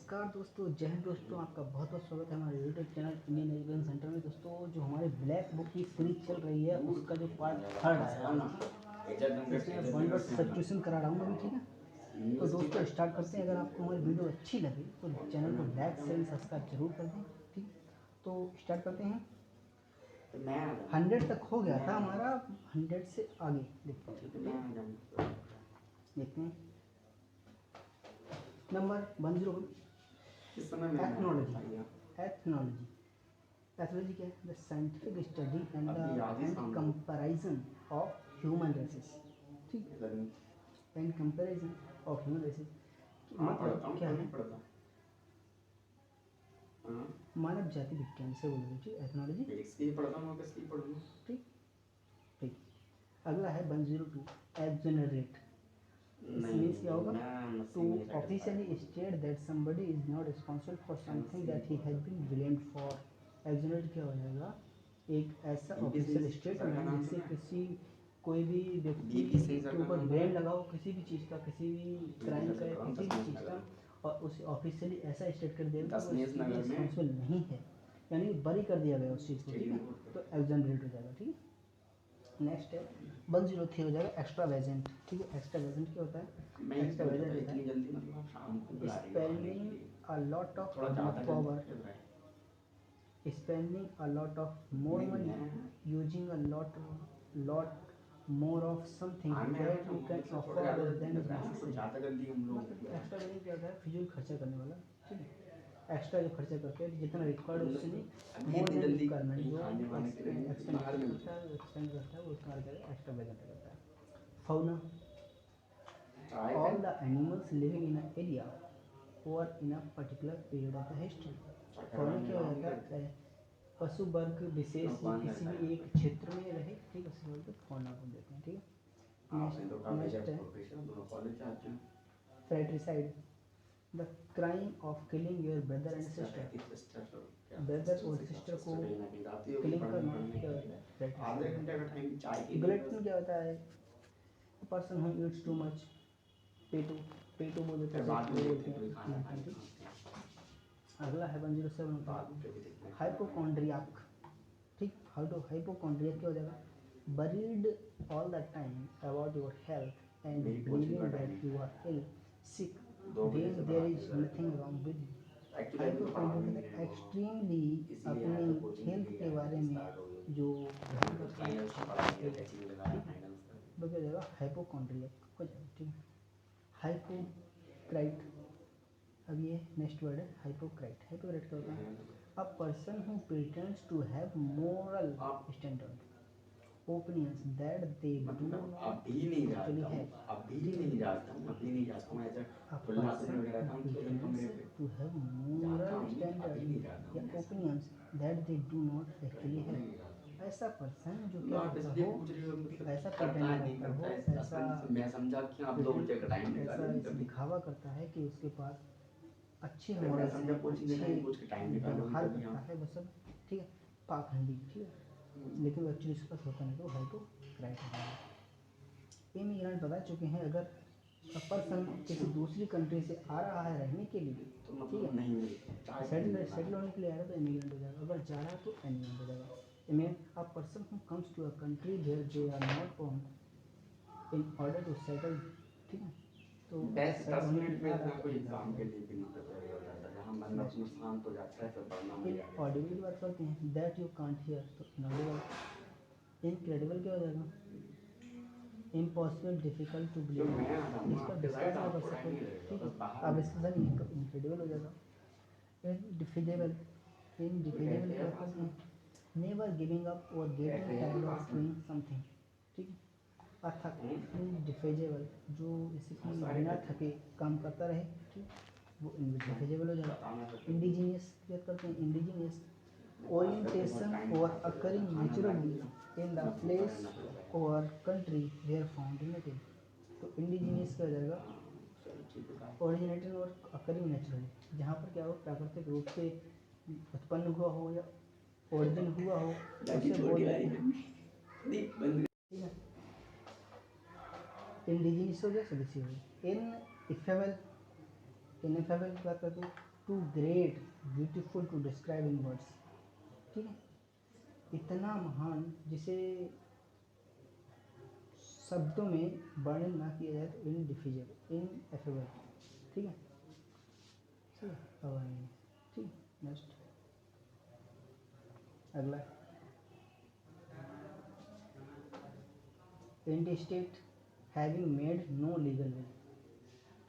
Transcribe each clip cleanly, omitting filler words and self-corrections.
नमस्कार दोस्तों, जय हिंद दोस्तों। आपका बहुत बहुत स्वागत है हमारे YouTube channel Indian education centre में। दोस्तों, जो हमारी ब्लैक बुक की सीरीज चल रही है उसका जो पार्ट 3 आया है इसमें वन वर्ड सब्स्टिट्यूशन करा रहा हूँ अभी, ठीक है। तो दोस्तों स्टार्ट करते हैं। अगर आपको हमारी वीडियो अच्छी लगे तो चैनल को लाइक शेयर सब्सक्राइब जरूर कर दें, ठीक। तो स्टार्ट करते हैं। 100 तक हो गया था हमारा, 100 से आगे देखते हैं। Number 101 ethnology. एथनोलॉजी क्या है? The scientific study and comparison of human races, ठीक। And comparison of human races मतलब क्या है? मानव जाति विज्ञान से बोल रही थी एथनोलॉजी, ठीक ठीक। अगला है 102 एक्सोनरेट। मीन्स क्या होगा? To officially state that somebody is not responsible for something that he has been blamed for. Exonerate क्या हो जाएगा? एक ऐसा ऑफिशियल स्टेटमेंट जिससे किसी कोई भी व्यक्ति के ऊपर ब्लेम लगाओ किसी भी चीज़ का, किसी भी क्राइम का, किसी भी चीज़ का, और उसे ऑफिशियली ऐसा स्टेट कर देगा कि वो रिस्पॉन्सिबल नहीं है, यानी बरी कर दिया गया उस चीज़ को, ठीक है। तो एक्सोनरेट हो जाएगा, ठीक है। नेक्स्ट है 103 हो जाएगा एक्स्ट्रा वेजेंट, ठीक है। एक्स्ट्रा वेजेंट क्या होता है? एक्स्ट्रा वेजेंट होता है spending a lot of power, spending a lot of more money, using a lot more of something that you can afford or than is necessary। मतलब एक्स्ट्रा वेजेंट क्या होता है? फिजूल खर्चा करने वाला, ठीक है। एक्स्ट्रा जो खर्चा करते हैं जितना रिक्वायर्ड उससे नहीं, मोर देन रिक्वायरमेंट जो एक्सपेंड करता है वो उसका एक्स्ट्रा वेजेंट करता है। Fauna, all the animals living in an area or in a particular period of the history। Fauna क्या हो जाता है? पशु वर्ग विशेष किसी भी एक क्षेत्र में रहे, ठीक है, उसी वर्ग फाउना को देते हैं, ठीक है। नेक्स्ट है fratricide, the crime of killing your brother and sister. Brother और सिस्टर को किलिंग करना क्या होता है? फ्रैट्रिसाइड। ग्लटन क्या होता है? Person who eats too much. पेटू बोल देते हैं। अगला है 107 हाइपोकॉन्ड्रियाक, ठीक। हाइपोकॉन्ड्रियाक क्या हो जाएगा? Worried all the time about your health and believing that you are ill, sick, there is nothing wrong with you. Hypochondria extremely अपनी हेल्थ के बारे में जो वो क्या हो जाएगा? हाइपोकॉन्ड्रियाक हो जाएगा, ठीक है। हाइपोक्राइट, अब ये नेक्स्ट वर्ड है हाइपोक्राइट। हाइपोक्राइट क्या होता है? A person who pretends to have moral standard opinions that they do not actually have. A person who pretends to have moral standard या opinions that they do not actually have. ऐसा person जो क्या करता हो, ऐसा pretend करता हो, ऐसा दिखावा करता है कि उसके पास अच्छे मॉरल्स हैं, अच्छे व्यवहार करता है, वो सब, ठीक है, पाखंडी, ठीक है, लेकिन वो एक्चुअली उसके पास होता नहीं, तो हाइपोक्राइट होता है। इमिग्रेंट बता चुके हैं, अगर पर्सन किसी दूसरी कंट्री से आ रहा है रहने के लिए, ठीक है, सेटल होने के लिए आ रहा है तो इमिग्रेंट हो जाएगा। अगर जा रहा है तो इमिग्रेंट हो जाएगा। Immigrant a person who comes to a country where they are not from in order to settle, ठीक है। तो 10 मिनट में कोई एग्जाम के लिए भी नहीं प्रिपेयर हो जाता, जहाँ मन अपना शांत हो जाता है फिर पढ़ना मजा आता है। ऑडिबल की बात करते हैं, दैट यू कांट हियर, तो इनऑडिबल। इनक्रेडिबल क्या हो जाएगा? इम्पॉसिबल, डिफिकल्ट टू बिलीव, इस पर डिस्कस ना कर सको, ठीक है, अब डिस्कशन नहीं तो इनक्रेडिबल हो जाएगा। इनडिफिजिबल, इनडिफिजिबल क्या करते हैं? नेवर गिविंग अप और getting tired of doing something, ठीक है। अथक, इनडिफिजिबल, जो जैसे कि बिना थके काम करता रहे, ठीक, वो इनडिफिजिबल हो जाएगा। इंडिजीनियस क्या करते हैं? इंडिजीनियस ओरिएंटेशन और occurring naturally in the place और कंट्री वेयर फाउंड नेटिव। तो इंडिजीनियस क्या हो जाएगा? ओरिजिनेटेड और अकरिंग नेचुरली, जहाँ पर क्या हो, प्राकृतिक रूप से उत्पन्न हुआ हो या ओरिजिन हुआ हो, उसे बोल देते हैं, ठीक है। इंडिजीनियस हो गया, स्वदेशी हो गया। इन इफेबल, इनएफेबल की बात करते हैं, too great beautiful to describe in words, ठीक है, इतना महान जिसे शब्दों में वर्णन ना किया जाए तो इनडिफिजिबल, इनएफेबल, ठीक है, ठीक है, अवर्णनीय, ठीक, नेक्स्ट अगला intestate having made no legal way,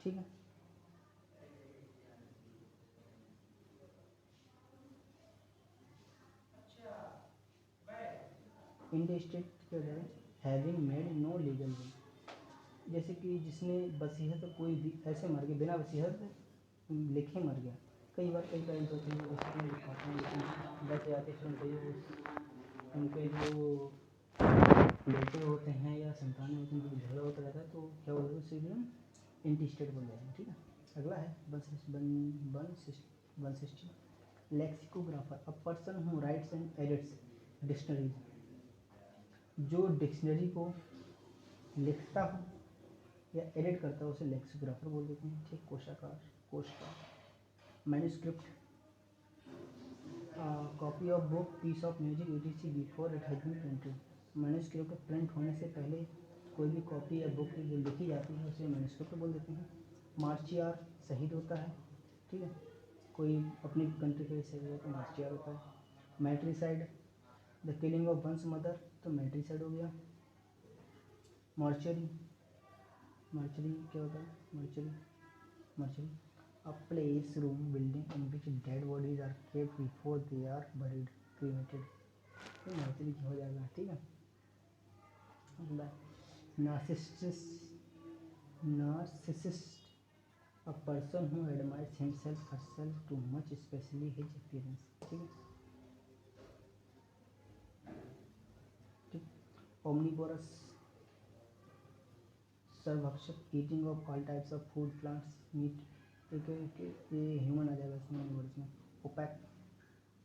ठीक है, इंड स्टेट क्या होता है, having made no legal way, जैसे कि जिसने वसीयत कोई भी ऐसे मर गया बिना वसीयत लिखे मर गया, कई बार कई पेरेंट्स होते हैं वसीयत नहीं लिखाते हैं लेकिन बच जाते हैं, उनके जो बेटे होते हैं या संतान होते हैं, जो झगड़ा होता रहता है तो क्या बोलते हैं उसे हम इंटी स्टेट बोल रहे हैं, ठीक है। अगला है one system lexicographer, a person who rights and edits dictionaries, जो डिक्शनरी को लिखता हो या एडिट करता हो उसे लेक्सिकोग्राफर बोल देते हैं, ठीक। कोशाकार, कोशकार, manuscript, copy of book, piece of music etc before it has been printed, manuscript print होने से पहले कोई भी कॉपी या बुक जो लिखी जाती है उसे मैन्युस्क्रिप्ट बोल देते हैं। मार्चियार शहीद होता है, ठीक है, कोई अपनी कंट्री के शहीद होता है तो मार्चियार होता है। Matricide, the killing of one's mother, तो मैट्रीसाइड हो गया। मॉर्चरी, मॉर्चरी क्या होता है, mortuary, mortuary a place room building in which dead bodies are kept before they are buried, cremated, तो मॉर्चरी हो जाएगा, ठीक है। Narcissist, narcissist, a person who admires himself herself too much especially his appearance, ठीक है, ठीक। omnivorous, सर्वभक्षक, eating of all types of food, plants, meat, ठीक है, ये ह्यूमन आ जाएगा इसमें, वर्ड्स में। ओपैक,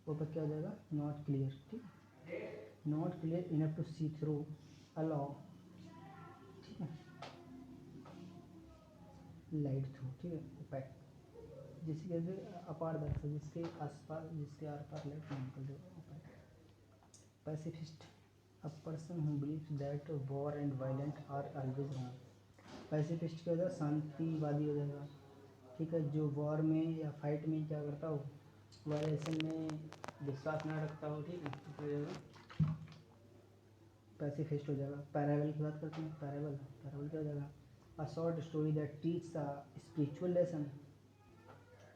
ओपैक क्या हो जाएगा, नॉट क्लियर, ठीक है, not clear enough to see through, allow, ठीक है, लाइट थ्रू, ठीक है, ओपैक, जिसकी कैसे अपारदर्शी, जिसके आसपास जिसके आर पार लाइट नहीं निकल जाएगा, opaque. Pacifist, a person who believes that war and violent are always wrong, pacifist क्या हो जाएगा, शांतिवादी हो जाएगा, ठीक है, जो वॉर में या फाइट में क्या करता हो, वायलेशन में विश्वास ना रखता हो, ठीक है, तो पैसिफिस्ट हो जाएगा। पैराबल की बात करते हैं, पैराबल, पैराबल क्या हो जाएगा, a short story that teach a spiritual lesson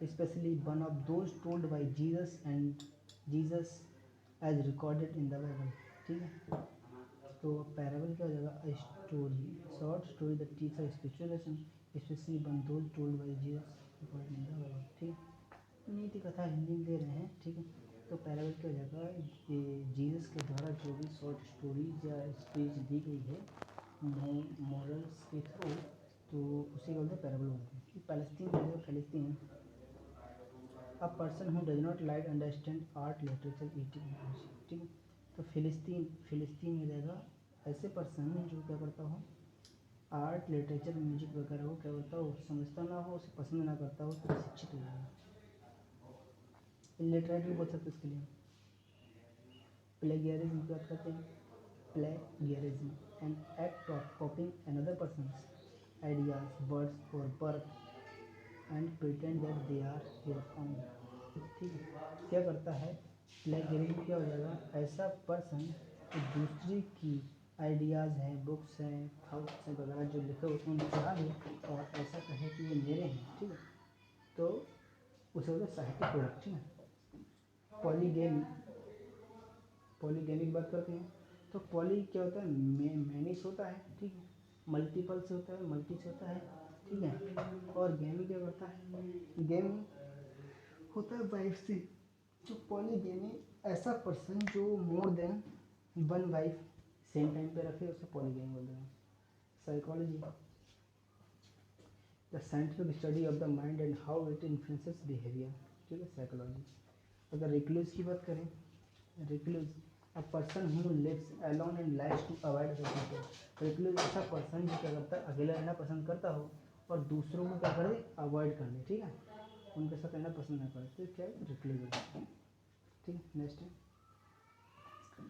especially one of those told by Jesus as recorded in the Bible, ठीक है, तो पैराबल क्या हो जाएगा, a story, short story that teach a spiritual lesson especially one those told by Jesus recorded in the Bible, ठीक है। नीति कथा हिंदी में दे रहे हैं, ठीक है, तो पैराबल क्या हो जाएगा, ये जीसस के द्वारा जो भी शॉर्ट स्टोरीज या स्पीच दी गई है मॉरल्स के थ्रू, तो उसी को बोलते हैं पैराबल बोलते हैं। पैलेस्टीन क्या है, Palestine, a person who does not like understand art literature eating, ठीक है, तो फिलिस्तीन, फिलिस्तीन हो जाएगा ऐसे पर्सन जो क्या करता हो, आर्ट लिटरेचर म्यूजिक वगैरह हो क्या करता हो, समझता ना हो, उसे पसंद ना करता हो तो शिक्षित हो जाएगा। इलिटरेट भी बोल सकते इसके लिए। प्लेगियरिज्म की बात करते हैं, plagiarism an act of copying another person's ideas, words और work and pretend that they are your own, ठीक है, क्या करता है, प्लेगियरिज्म क्या हो जाएगा, ऐसा पर्सन जो दूसरे की आइडियाज़ हैं, बुक्स हैं, थाट्स हैं वगैरह जो लिखे होते हैं उन्हें चुरा ले और ऐसा कहे कि ये मेरे हैं, ठीक है, तो उसे बोलते साहित्यिक प्रोडक्ट, ठीक है। पॉलीगेमी, पॉलीगेमी की बात करते हैं, तो पॉली क्या होता है, मैनिस होता है, ठीक है, मल्टीपल से होता है, मल्टी से होता है, ठीक है, और गेमी क्या करता है, गेमी होता है वाइफ से, तो पॉलीगेमी ऐसा पर्सन जो more than one wife same time पे रखे उसे पॉलीगेमी बोलते हैं। Psychology, the scientific study of the mind and how it influences behaviour, ठीक है, साइकोलॉजी। अगर रिक्लूज की बात करें, recluse a person who lives alone and likes to avoid the people, recluse ऐसा पर्सन जो क्या करता है, अकेला रहना पसंद करता हो और दूसरों को क्या करे, अवॉइड कर ले, ठीक है, उनके साथ रहना पसंद ना करे, तो क्या है, रिप्लेजेबल। ठीक है, नेक्स्ट है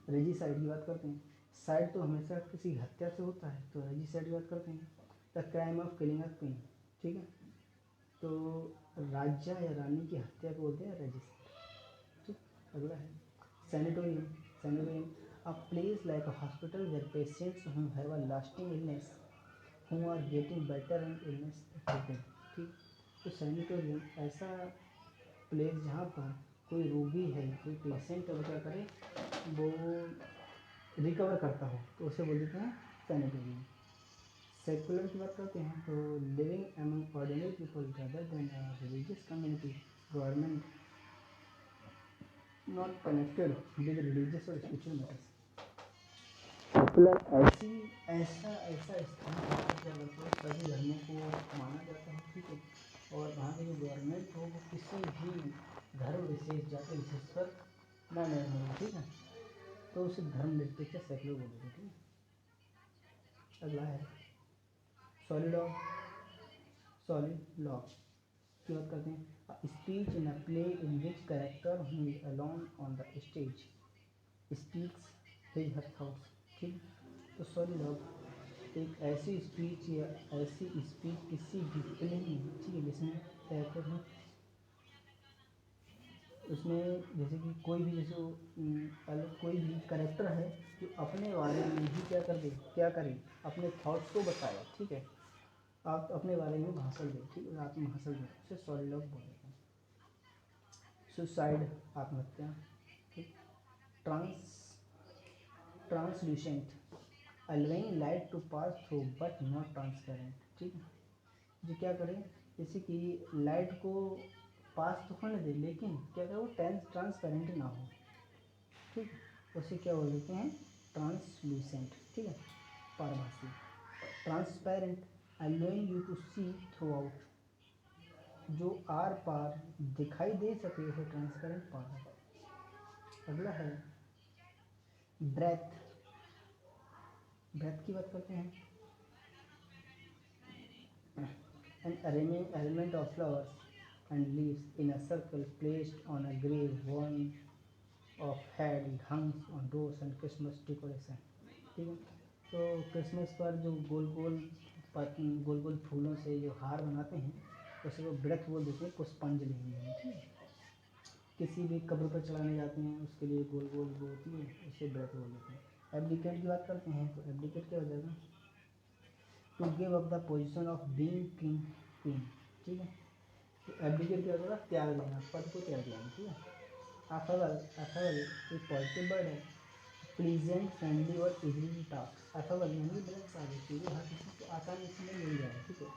रेजिसाइड की बात करते हैं। साइड तो हमेशा किसी हत्या से होता है, तो रेजिसाइड की बात करते हैं, the crime of killing a queen. ठीक है, तो राजा या रानी की हत्या को बोलते हैं रेजिसाइड। ठीक, अगला है sanatorium. Sanatorium a place like a hospital where patients who have a lasting illness who are getting better and illness treated. ठीक, तो सैनिटोरियम ऐसा प्लेस जहाँ पर कोई रोगी है, कोई पेशेंट है, क्या करे, वो रिकवर करता हो, तो उसे बोल देते हैं सैनिटोरियम। सेकुलर की बात करते हैं तो living among ordinary people rather than religious community, government not connected with religious और स्पिरिचुअल मैटर्स। सेकुलर ऐसा ऐसा स्थान है जहाँ लगभग सभी धर्मों को माना जाता है। ठीक है, और वहाँ की जो गवर्नमेंट हो वो किसी भी धर्म विशेष, जाति विशेष पर ना निर्भर हो। ठीक है, तो उसे धर्मनिरपेक्ष सेकुलर बोलते हैं। ठीक है, अगला है सॉलिड लॉ। सॉलिड लॉ की बात करते हैं, speech in a play in which character who is alone on the stage speaks his her thoughts. ठीक, तो सॉलिड लॉ एक ऐसी स्पीच या ऐसी स्पीच किसी भी प्ले में, ठीक है, जिसमें कैरेक्टर हो, उसमें जैसे कि कोई भी जैसे अलग कोई भी करेक्टर है जो अपने बारे में ही क्या कर दे, क्या करे, अपने थॉट्स को बताए। ठीक है, आप अपने बारे में भाषण दें, ठीक है, आत्मभाषण दें, उसे सॉलिलॉग बोलते हैं। सुसाइड आत्महत्या। ठीक, trans translucent allowing light to pass through but not transparent. ठीक है, जो क्या करें, जैसे कि लाइट को पास तो करने दे, लेकिन क्या करे, वो ट्रांसपेरेंट ना हो। ठीक, उसे क्या बोल देते हैं, ट्रांसल्यूसेंट। ठीक है, पारभासी। Transparent allowing you to see through out, जो आर पार दिखाई दे सके, उसे ट्रांसपेरेंट पार। अगला है ब्रेथ। ब्रेथ की बात करते हैं, an arrangement of flowers and leaves in a circle placed on a grave worn of head hung on doors and Christmas decoration। ठीक है, तो क्रिसमस पर जो गोल गोल फूलों से जो हार बनाते हैं, उसे वो ब्रेथ बोल देते हैं, पुष्पांजलि हिंदी में। ठीक है, किसी भी कब्र पर चढ़ाने जाते हैं, उसके लिए गोल गोल वो होती है, उसे ब्रेथ बोल देते हैं। एब्डिकेट की बात करते हैं, तो एब्डिकेट क्या हो जाएगा, to give up the position of being king queen. ठीक है, तो एब्डिकेट क्या होगा, त्याग देना, पद को त्याग देना। ठीक है, अफेबल अफेबल एक पॉजिटिव वर्ड है, प्लीजेंट फ्रेंडली और इजीली टू टॉक। अफेबल यानी बड़ा सारी चीज़ें हर किसी को आसानी से मिल जाए। ठीक है,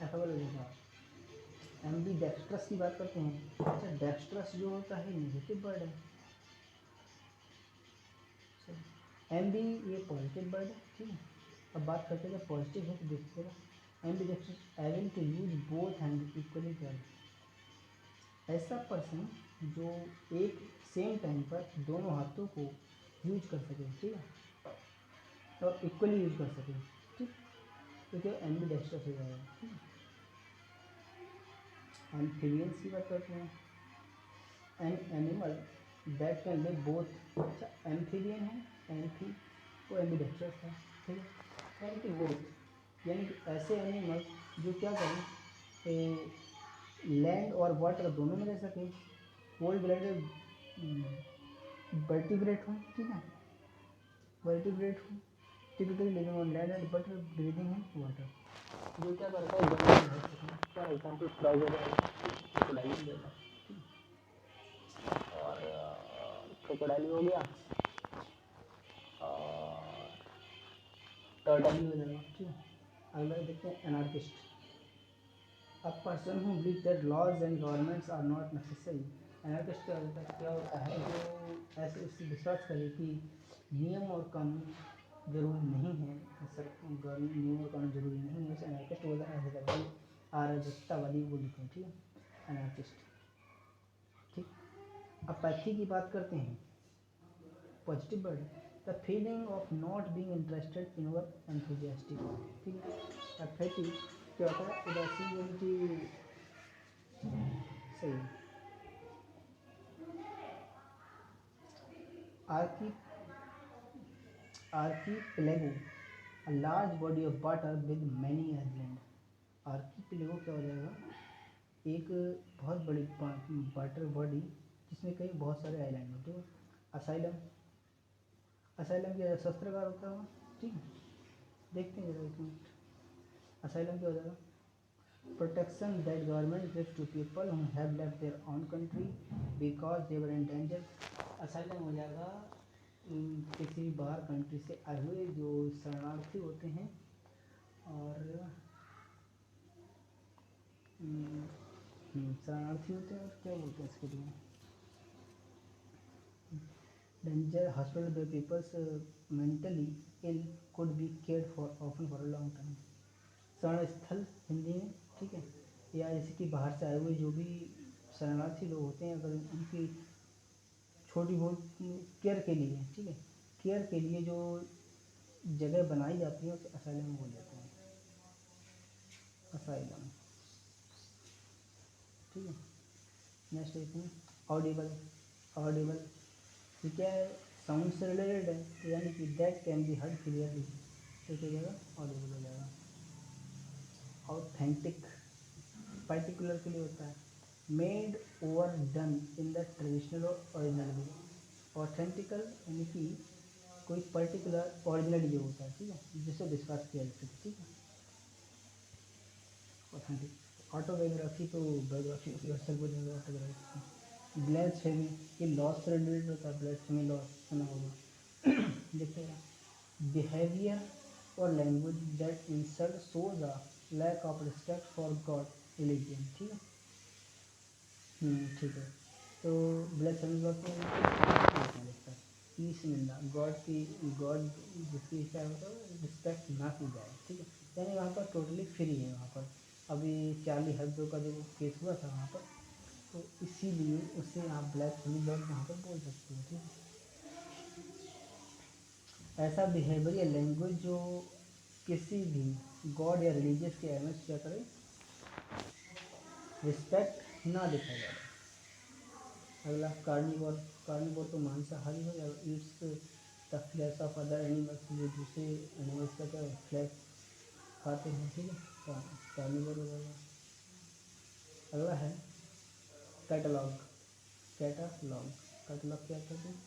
अफेबल हो जाएगा। एम्बी डेक्स्ट्रस की बात करते हैं, अच्छा डेक्स्ट्रस जो होता है नेगेटिव वर्ड है, एम्बी ये पॉजिटिव वर्ड है। ठीक है, अब बात करते हैं पॉजिटिव है तो देखिएगा, ambidextrous able to use both hand equally well, ऐसा पर्सन जो एक सेम टाइम पर दोनों हाथों को यूज कर सके। ठीक है, और इक्वली यूज कर सके। ठीक, तो क्या एम्बी डेक्स्ट्रस हो जाएगा। ठीक है, एम्फीबियंस की बात करते हैं, an animal that can live both. अच्छा एम्फीबियन है, एम्फी वो एम्बीडेक्स्ट्रस है। ठीक है, यानी कि बोथ, यानी कि ऐसे एनिमल जो क्या करें, लैंड और वाटर दोनों में रह सके, कोल्ड ब्लडेड वर्टिब्रेट हूँ। ठीक है, वर्टिब्रेट हूँ, typically living on land and but breathing in water, जो क्या करता है जमीन में रह सकता है, फॉर एग्जाम्पल फ्रॉग क्रोकोडाइल और क्रोकोडाइल हो गया और टर्टल भी हो जाएगा। ठीक है, अगला देखते हैं anarchist. A person who believe that laws and governments are not necessary. Anarchist क्या होता है, जो ऐसे उससे विश्वास करे कि नियम और कानून जरूरी नहीं है, नियम और कानून जरूरी नहीं है, उसे एनार्किस्ट बोलते हैं। अराजकतावादी बोलते हैं। ठीक है, एनार्किस्ट। ठीक, अपैथी की बात करते हैं, positive word, the feeling of not being interested in और एंथुजियास्टिक। ठीक है, अपैथी क्या होता है उदासी यानी कि सही Archie archipelago a large body of water with many island. Archipelago क्या हो जाएगा एक बहुत बड़ी वाटर बॉडी जिसमें कई बहुत सारे आइलैंड होते हैं। असाइलम असाइलम क्या शस्त्रकार होता है ठीक है। देखते हैं जरा एक मिनट असाइलम क्या हो जाएगा protection that government gives to people who have left their own country because they were in danger। asylum हो जाएगा किसी भी बाहर कंट्री से आए हुए जो शरणार्थी होते हैं और शरणार्थी होते हैं और क्या बोलते हैं इसके लिए danger hospital where people's mentally ill could be cared for often for a long time। शरण स्थल हिंदी में ठीक है या जैसे कि बाहर से आए हुए जो भी शरणार्थी लोग होते हैं अगर उनकी छोटी बहुत केयर के लिए ठीक है केयर के लिए जो जगह बनाई जाती है उसे असाइलम बोल देते हैं असाइलम ठीक है। नेक्स्ट देखते हैं ऑडिबल ऑडिबल ये क्या है साउंड से रिलेटेड है तो यानी कि that can be heard clearly तो क्या जाएगा ऑडिबल हो जाएगा। ऑथेंटिक पर्टिकुलर के लिए होता है made over done in the traditional और ओरिजिनल वे। ऑथेंटिकल यानी कि कोई पर्टिकुलर ओरिजिनल जो होता है ठीक है जिससे डिस्कस किया जा सके ठीक है। ऑथेंटिक ऑटोबायोग्राफी तो बायोग्राफी ऑटोग्राफी ब्लेस्फेमी ये लॉस से रिलेटेड होता है ब्लेस्फेमी लॉस सुना होगा देखते हैं बिहेवियर और language that insult shows a lack of respect for God religion ठीक है ठीक है। तो ब्लेस्फेमी लॉस में पीस मिलना गॉड जिसकी इच्छा होता है रिस्पेक्ट ना की जाए ठीक है यानी वहाँ पर टोटली फ्री है वहाँ पर अभी चार्ली हेब्डो का जो केस हुआ था वहाँ पर तो इसीलिए उससे आप ब्लेस्फेमी लॉस वहाँ पर बोल सकते हो ठीक है। ऐसा बिहेवियर या लैंग्वेज जो किसी भी गॉड या रिलीजियस के अगेंस्ट क्या करे रिस्पेक्ट ना दिखाया जाए। अगला कार्निवोर कार्निवोर तो मांसाहारी हो जाएगा it's the flash of other animals जो दूसरे एनिमल्स का क्या फ्लैश खाते हैं ठीक है कार्निवोर हो जाएगा। अगला है कैटलॉग कैटलॉग कैटलॉग क्या करते हैं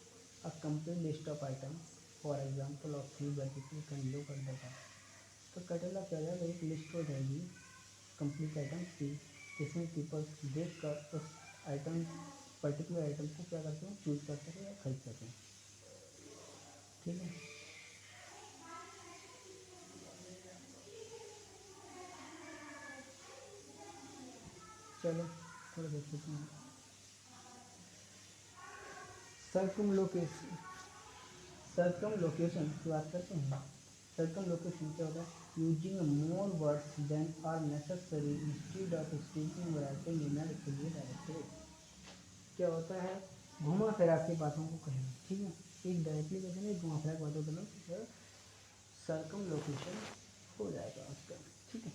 a complete list of items for example of food vegetable can look at the top. तो कैटलॉग क्या जाएगा एक लिस्ट हो जाएगी कंप्लीट आइटम्स की जिसमें पीपल देख कर उस आइटम पर्टिकुलर आइटम को क्या करते हैं चूज कर सकें या खरीद सकें ठीक है। चलो थोड़ा देख लेते हैं सर्कम लोकेशन की बात करते हैं। सर्कम लोकेशन क्या होता है using more words than are necessary instead of speaking writing in directly. क्या होता है घुमा फिरा के बातों को कहना ठीक है एक डायरेक्टली कहते हैं घुमा फिरा के बातों को कहना सर्कम लोकेशन हो जाएगा आपका ठीक है।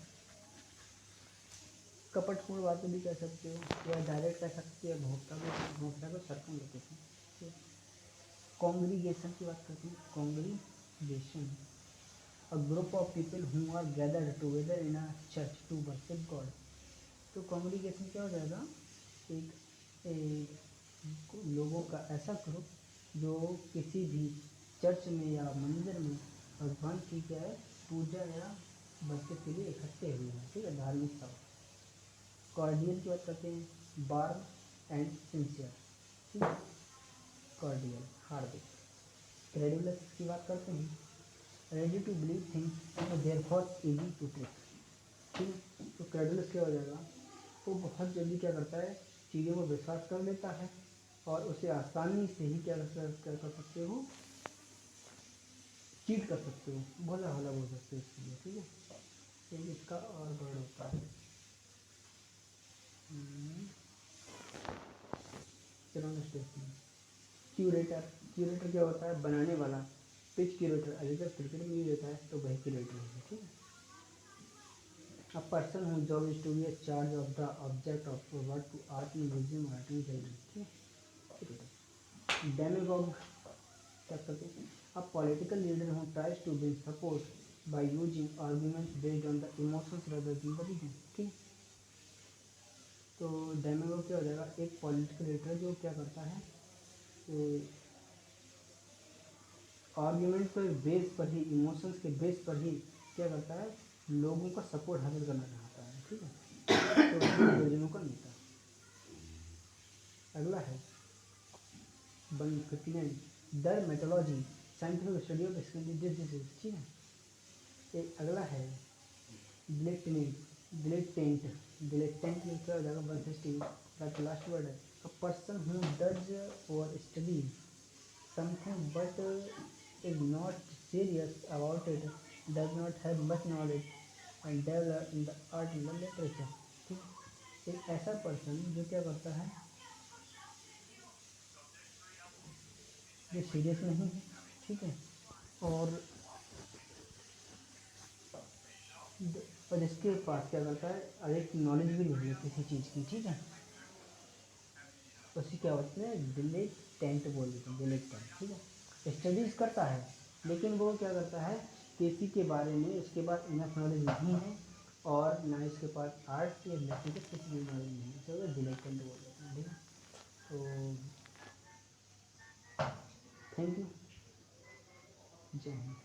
कपटपूर्ण बातें भी कह सकते हो या डायरेक्ट कह सकते हो भोक्ता को सर्कम लोकेशन ठीक है। कॉन्ग्रीगेशन की बात करते हैं congregation a group of people who are gathered together in a church to worship God. तो कॉन्ग्रीगेशन क्या हो जाएगा एक लोगों का ऐसा ग्रुप जो किसी भी चर्च में या मंदिर में भगवान की क्या है पूजा या वर्शिप के लिए इकट्ठे हुए हैं ठीक है धार्मिक सभा। कॉर्डियल की बात करते हैं वार्म एंड सिंसियर ठीक है कॉर्डियल हार्दिक। क्रेडुलस की बात करते हैं ready to believe things and therefore easy to trust ठीक है। तो क्रेडुलस क्या हो जाएगा वो बहुत जल्दी क्या करता है चीज़ों को विश्वास कर लेता है और उसे आसानी से ही क्या कर सकते हो चीट कर सकते हो भला भला बोल सकते हो इसके लिए ठीक है। एक इसका और वर्ड होता है चलो नेक्स्ट देखते हैं क्यूरेटर। क्यूरेटर क्या होता है बनाने वाला पिच क्यूरेटर अगर क्रिकेट में यूज होता है तो वही क्यूरेटर है ठीक है। A person whose job is to be a charge of the object of work to art, museum, writing, gallery. Demagogue क्या करते हैं? A political leader who tries to win support by using arguments based on the emotions rather than the reason. ठीक, तो डेमेगोग क्या हो जाएगा? एक political leader जो क्या करता है, आर्ग्यूमेंट के बेस पर ही, इमोशंस के बेस पर ही क्या करता है, लोगों का सपोर्ट हासिल करना चाहता है। ठीक है, तो योजनाओं का नेता। अगला है 159 dermatology, scientific study of skin disease. ठीक है, एक अगला है डिलेटेंट। डिलेटेंट में क्या हो जाएगा? 160 का लास्ट वर्ड है अ पर्सन हु डज और study something but is not serious about it, does not have much knowledge and develop in the art and the literature. ठीक, एक ऐसा पर्सन जो क्या करता है, जो सीरियस नहीं है, ठीक है, और जिसके पास क्या करता है, अधिक नॉलेज भी नहीं है किसी चीज़ की। ठीक है, उसी क्या होते हैं, डिलेटेंट बोल देते हैं, डिलेटेंट। ठीक है, स्टडीज करता है लेकिन वो क्या करता है, किसी के बारे में उसके पास इनफ नॉलेज नहीं है और ना इसके पास आर्ट या लिटरेचर कुछ भी नॉलेज नहीं है, तो डिलेटेंट बोल देते हैं। ठीक है, तो थैंक यू, जय हिंद।